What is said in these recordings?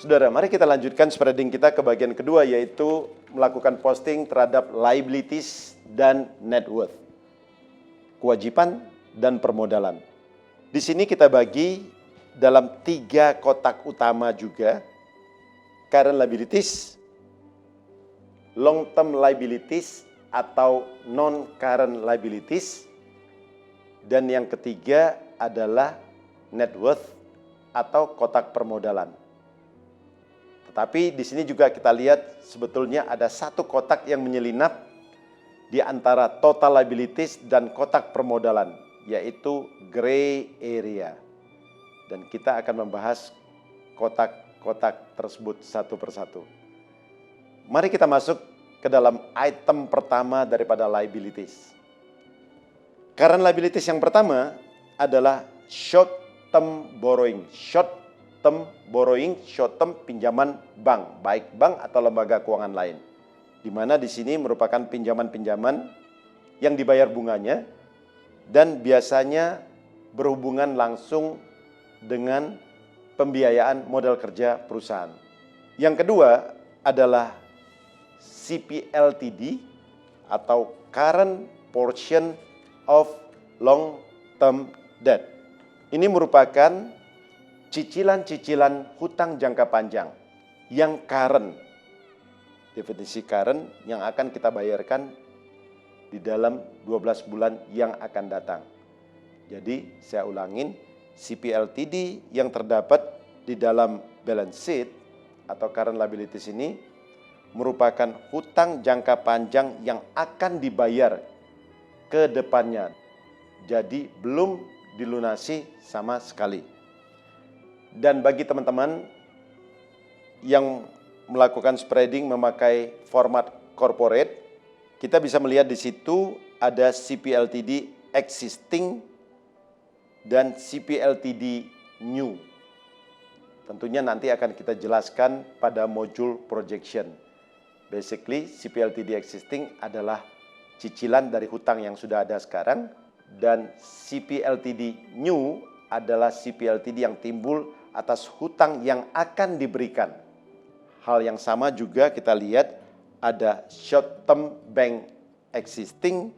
Saudara, mari kita lanjutkan spreading kita ke bagian kedua, yaitu melakukan posting terhadap liabilities dan net worth. Kewajiban dan permodalan. Di sini kita bagi dalam 3 kotak utama juga. Current liabilities, long term liabilities atau non-current liabilities, dan yang ketiga adalah net worth atau kotak permodalan. Tetapi di sini juga kita lihat sebetulnya ada satu kotak yang menyelinap di antara total liabilities dan kotak permodalan, yaitu gray area. Dan kita akan membahas kotak-kotak tersebut satu persatu. Mari kita masuk ke dalam item pertama daripada liabilities. Current liabilities yang pertama adalah short term borrowing. Short term pinjaman bank, baik bank atau lembaga keuangan lain. Di mana di sini merupakan pinjaman-pinjaman yang dibayar bunganya dan biasanya berhubungan langsung dengan pembiayaan modal kerja perusahaan. Yang kedua adalah CPLTD atau current portion of long term debt. Ini merupakan cicilan-cicilan hutang jangka panjang yang current. Definisi current yang akan kita bayarkan di dalam 12 bulan yang akan datang. Jadi saya ulangin, CPLTD yang terdapat di dalam balance sheet atau current liabilities ini merupakan hutang jangka panjang yang akan dibayar ke depannya. Jadi belum dilunasi sama sekali. Dan bagi teman-teman yang melakukan spreading memakai format corporate, kita bisa melihat di situ ada CPLTD existing dan CPLTD new. Tentunya nanti akan kita jelaskan pada modul projection. Basically, CPLTD existing adalah cicilan dari hutang yang sudah ada sekarang, dan CPLTD new adalah CPLTD yang timbul atas hutang yang akan diberikan. Hal yang sama juga kita lihat ada short term bank existing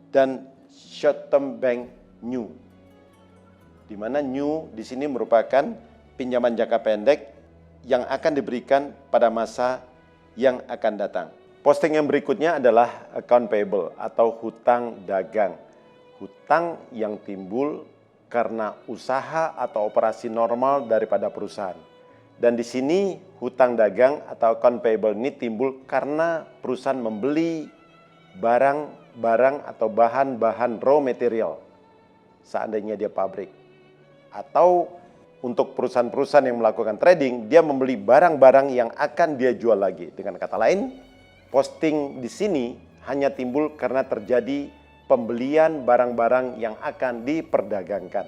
dan short term bank new. Di mana new di sini merupakan pinjaman jangka pendek yang akan diberikan pada masa yang akan datang. Posting yang berikutnya adalah account payable atau hutang dagang. Hutang yang timbul karena usaha atau operasi normal daripada perusahaan. Dan di sini hutang dagang atau account payable ini timbul karena perusahaan membeli barang-barang atau bahan-bahan raw material seandainya dia pabrik. Atau untuk perusahaan-perusahaan yang melakukan trading, dia membeli barang-barang yang akan dia jual lagi. Dengan kata lain, posting di sini hanya timbul karena terjadi pembelian barang-barang yang akan diperdagangkan.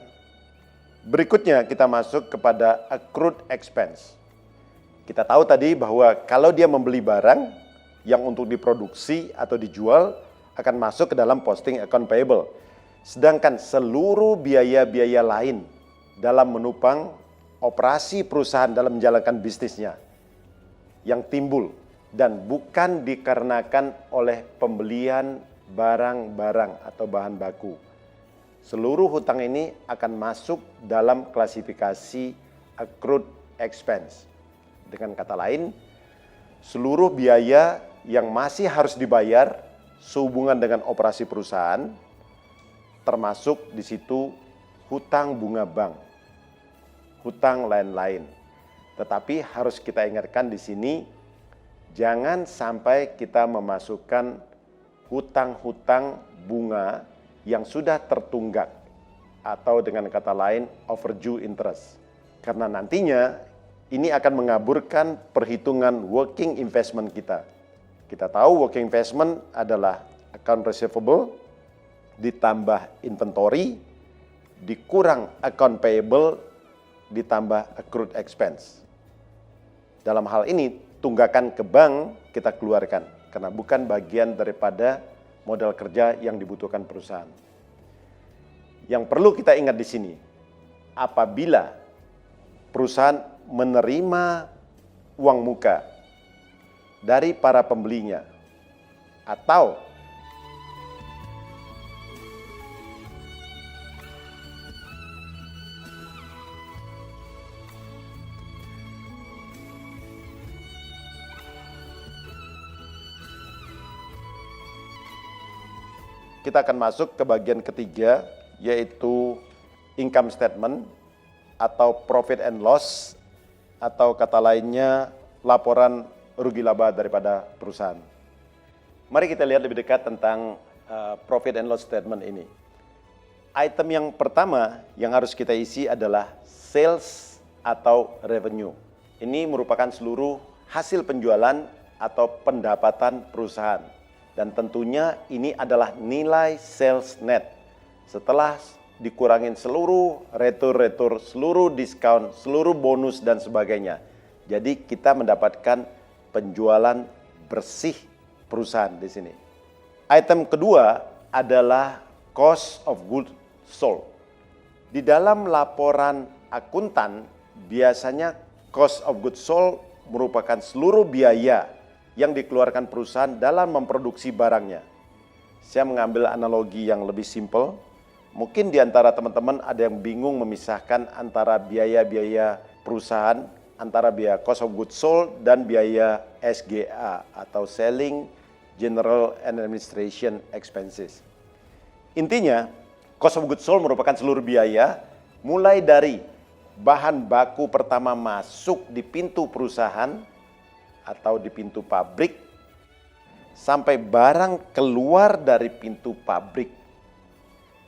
Berikutnya kita masuk kepada accrued expense. Kita tahu tadi bahwa kalau dia membeli barang yang untuk diproduksi atau dijual akan masuk ke dalam posting account payable. Sedangkan seluruh biaya-biaya lain dalam menopang operasi perusahaan dalam menjalankan bisnisnya yang timbul dan bukan dikarenakan oleh pembelian barang-barang atau bahan baku. Seluruh hutang ini akan masuk dalam klasifikasi accrued expense. Dengan kata lain, seluruh biaya yang masih harus dibayar sehubungan dengan operasi perusahaan, termasuk di situ hutang bunga bank, hutang lain-lain. Tetapi harus kita ingatkan di sini, jangan sampai kita memasukkan hutang-hutang bunga yang sudah tertunggak atau dengan kata lain overdue interest. Karena nantinya ini akan mengaburkan perhitungan working investment kita. Kita tahu working investment adalah account receivable ditambah inventory dikurang account payable ditambah accrued expense. Dalam hal ini tunggakan ke bank kita keluarkan karena bukan bagian daripada modal kerja yang dibutuhkan perusahaan. Yang perlu kita ingat di sini, apabila perusahaan menerima uang muka dari para pembelinya, atau kita akan masuk ke bagian ketiga, yaitu income statement atau profit and loss, atau kata lainnya laporan rugi laba daripada perusahaan. Mari kita lihat lebih dekat tentang profit and loss statement ini. Item yang pertama yang harus kita isi adalah sales atau revenue. Ini merupakan seluruh hasil penjualan atau pendapatan perusahaan. Dan tentunya ini adalah nilai sales net. Setelah dikurangin seluruh retur-retur, seluruh diskon, seluruh bonus dan sebagainya. Jadi kita mendapatkan penjualan bersih perusahaan di sini. Item kedua adalah cost of goods sold. Di dalam laporan akuntan, biasanya cost of goods sold merupakan seluruh biaya yang dikeluarkan perusahaan dalam memproduksi barangnya. Saya mengambil analogi yang lebih simpel. Mungkin di antara teman-teman ada yang bingung memisahkan antara biaya-biaya perusahaan, antara biaya cost of goods sold dan biaya SGA atau Selling, General and Administration Expenses. Intinya, cost of goods sold merupakan seluruh biaya mulai dari bahan baku pertama masuk di pintu perusahaan atau di pintu pabrik, sampai barang keluar dari pintu pabrik.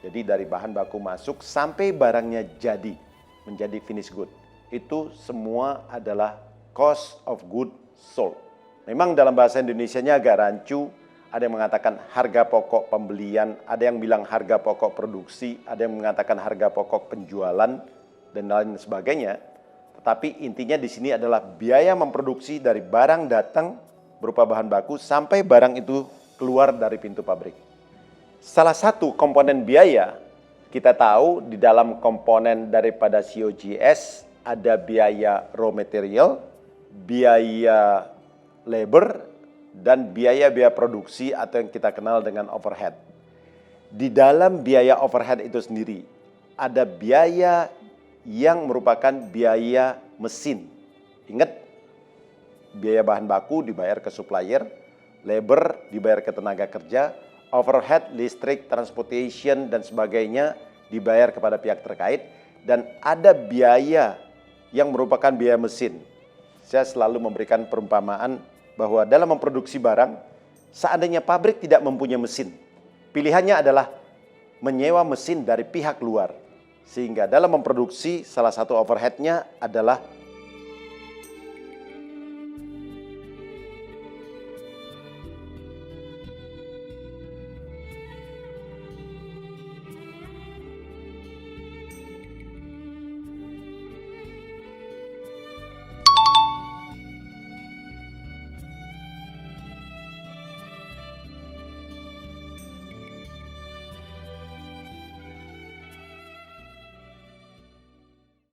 Jadi dari bahan baku masuk sampai barangnya jadi, menjadi finished good. Itu semua adalah cost of goods sold. Memang dalam bahasa Indonesianya agak rancu, ada yang mengatakan harga pokok pembelian, ada yang bilang harga pokok produksi, ada yang mengatakan harga pokok penjualan, dan lain sebagainya. Tapi intinya di sini adalah biaya memproduksi dari barang datang berupa bahan baku sampai barang itu keluar dari pintu pabrik. Salah satu komponen biaya, kita tahu di dalam komponen daripada COGS ada biaya raw material, biaya labor, dan biaya-biaya produksi atau yang kita kenal dengan overhead. Di dalam biaya overhead itu sendiri ada biaya yang merupakan biaya mesin. Ingat, biaya bahan baku dibayar ke supplier, labor dibayar ke tenaga kerja, overhead, listrik, transportation, dan sebagainya dibayar kepada pihak terkait, dan ada biaya yang merupakan biaya mesin. Saya selalu memberikan perumpamaan bahwa dalam memproduksi barang, seandainya pabrik tidak mempunyai mesin, pilihannya adalah menyewa mesin dari pihak luar. Sehingga dalam memproduksi salah satu overheadnya adalah